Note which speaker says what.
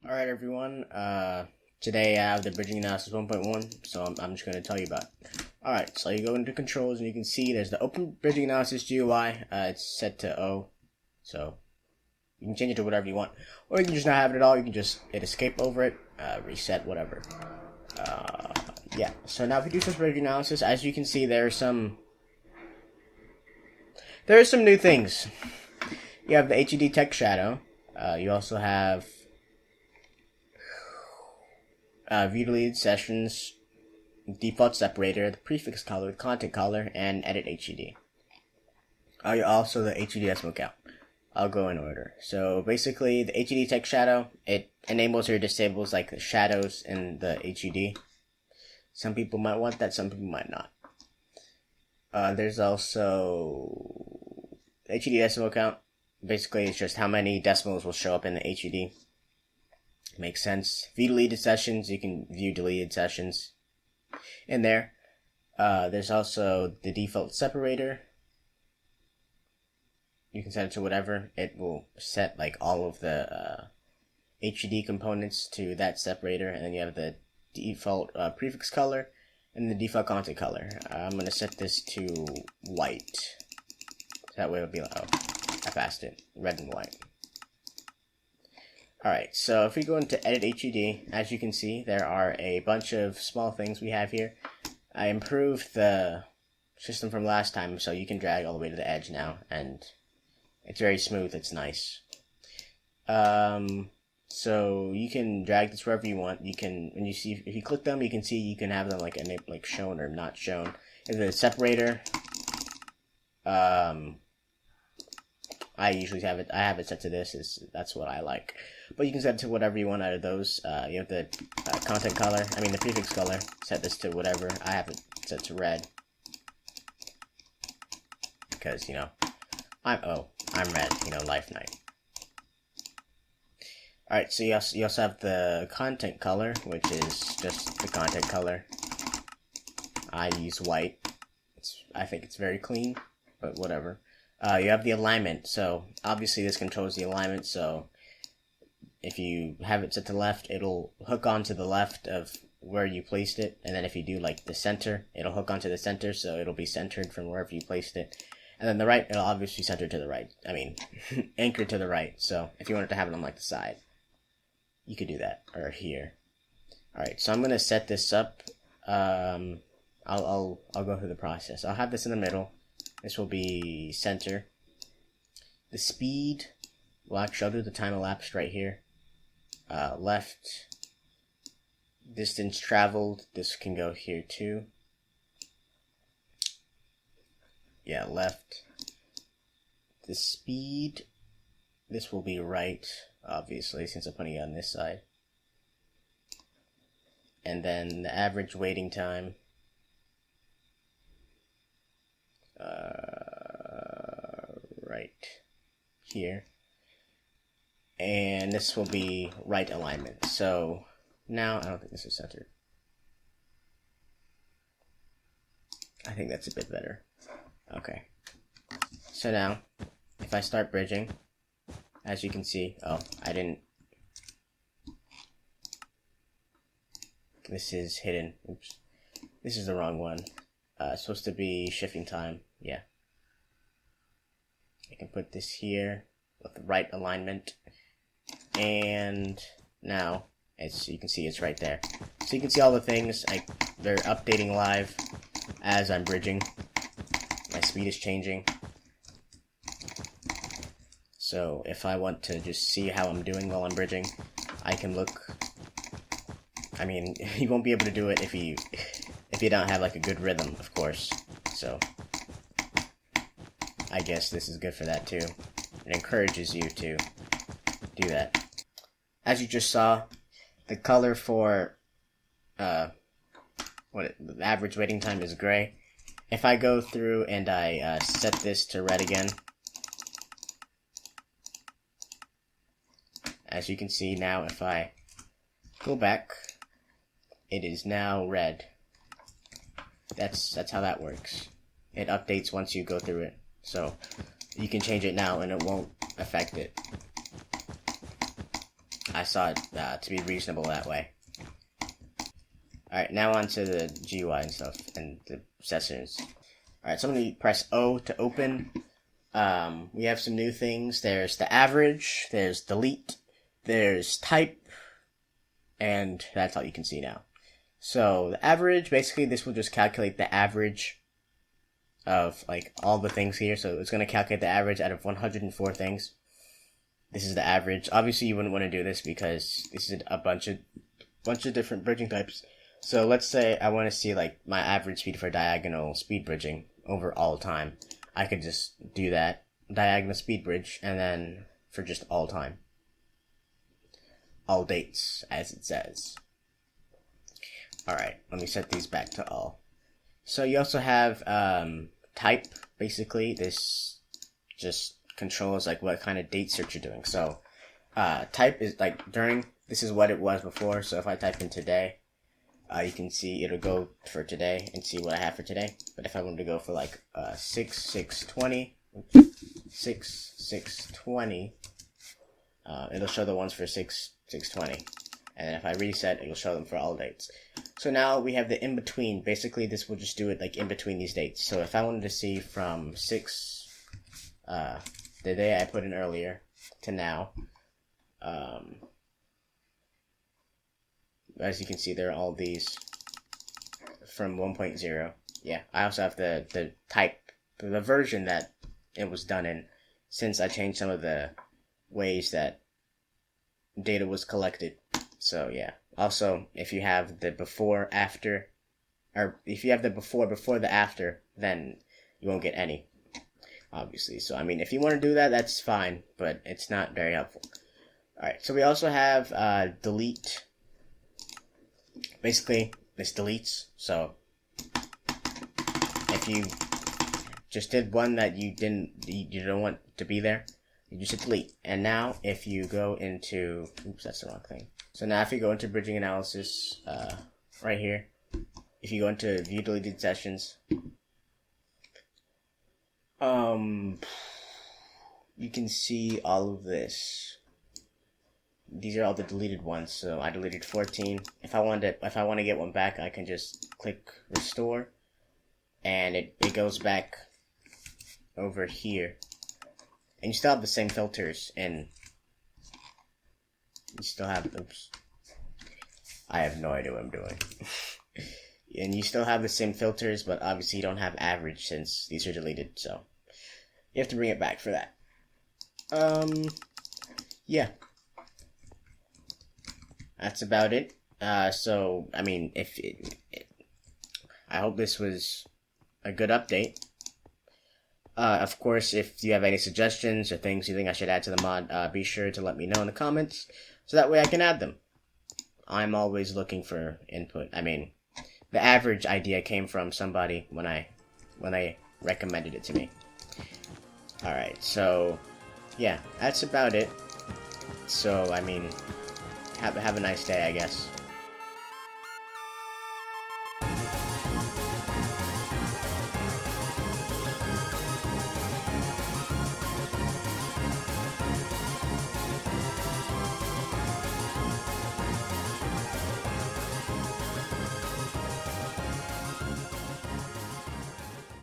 Speaker 1: Alright everyone, today I have the bridging analysis 1.1, so I'm just going to tell you about it. Alright, so you go into controls and you can see there's the open bridging analysis GUI, it's set to O, so you can change it to whatever you want. Or you can just not have it at all, you can just hit escape over it, reset, whatever. Yeah, so now if you do some bridging analysis, as you can see there are some new things. You have the HUD text shadow, you also have view deleted sessions, default separator, the prefix color, content color, and edit HUD. Also the HUD decimal count. I'll go in order. So basically, the HUD text shadow, it enables or disables like the shadows in the HUD. Some people might want that, some people might not. There's also HUD decimal count. Basically, it's just how many decimals will show up in the HUD. Makes sense. View deleted sessions, you can view deleted sessions in there. There's also the default separator. You can set it to whatever. It will set like all of the HUD components to that separator, and then you have the default prefix color and the default content color. I'm going to set this to white. That way it'll be like, oh, I passed it. Red and white. Alright, so if we go into Edit HUD, as you can see, there are a bunch of small things we have here. I improved the system from last time, so you can drag all the way to the edge now, and it's very smooth, it's nice. So you can drag this wherever you want. You can, when you see, if you click them, you can see you can have them like shown or not shown. And the separator, I usually have it set to this, that's what I like. But you can set it to whatever you want out of those. You have the content color, the prefix color, set this to whatever. I have it set to red. Because, I'm red, Life Night. Alright, so you also have the content color, which is just the content color. I use white. I think it's very clean, but whatever. You have the alignment, so obviously this controls the alignment, so if you have it set to left, it'll hook onto the left of where you placed it, and then if you do like the center, it'll hook onto the center, so it'll be centered from wherever you placed it. And then the right, it'll obviously center to the right, anchored to the right, so if you wanted to have it on like the side, you could do that, or here. Alright, so I'm going to set this up. I'll go through the process. I'll have this in the middle. This will be center. The speed, I'll do the time elapsed right here. Left. Distance traveled, this can go here too. Yeah, left. The speed, this will be right, obviously, since I'm putting it on this side. And then the average waiting time. Right here, and this will be right alignment. So now I don't think this is centered. I think that's a bit better. Okay, so now if I start bridging, as you can see, this is hidden. Oops, this is the wrong one. It's supposed to be shifting time. Yeah. I can put this here with the right alignment. And now, as you can see, it's right there. So you can see all the things. They're updating live as I'm bridging. My speed is changing. So if I want to just see how I'm doing while I'm bridging, I can look. You won't be able to do it if you don't have like a good rhythm, of course. So I guess this is good for that too. It encourages you to do that. As you just saw, the color for the average waiting time is gray. If I go through and I set this to red again, as you can see now, if I go back, it is now red. That's how that works. It updates once you go through it. So you can change it now and it won't affect it. I saw it to be reasonable that way. Alright, now on to the GUI and stuff, and the sessions. Alright, so I'm going to press O to open. We have some new things. There's the average, there's delete, there's type, and that's all you can see now. So the average, basically this will just calculate the average of like all the things here. So it's going to calculate the average out of 104 things. This is the average. Obviously you wouldn't want to do this because this is a bunch of different bridging types. So let's say I want to see like my average speed for diagonal speed bridging over all time. I could just do that, diagonal speed bridge, and then for just all time. All dates, as it says. Alright, let me set these back to all. So you also have type, basically. This just controls like what kind of date search you're doing. So type is like during, this is what it was before. So if I type in today, you can see it'll go for today and see what I have for today. But if I wanted to go for like 6/6/20, it'll show the ones for 6/6/20. And then if I reset, it'll show them for all dates. So now we have the in-between. Basically, this will just do it like in between these dates. So if I wanted to see from 6, the day I put in earlier, to now, as you can see, there are all these from 1.0. Yeah, I also have the type, the version that it was done in, since I changed some of the ways that data was collected. So yeah. Also, if you have the before, after, or if you have the before the after, then you won't get any, obviously. So I mean, if you want to do that, that's fine, but it's not very helpful. Alright, so we also have delete. Basically, this deletes. So if you just did one that you don't want to be there, you just hit delete. And now if you go into, oops, that's the wrong thing. So now if you go into bridging analysis, right here, if you go into view deleted sessions, you can see all of this. These are all the deleted ones. So I deleted 14. If I want to get one back, I can just click restore, and it goes back over here. And you still have the same filters, and you still have, oops, I have no idea what I'm doing. And you still have the same filters, but obviously you don't have average since these are deleted, so you have to bring it back for that. Yeah. That's about it. So, I mean, I hope this was a good update. Of course, if you have any suggestions or things you think I should add to the mod, be sure to let me know in the comments, so that way I can add them. I'm always looking for input. I mean, the average idea came from somebody when I recommended it to me. Alright, so, yeah, that's about it. So, I mean, have a nice day, I guess.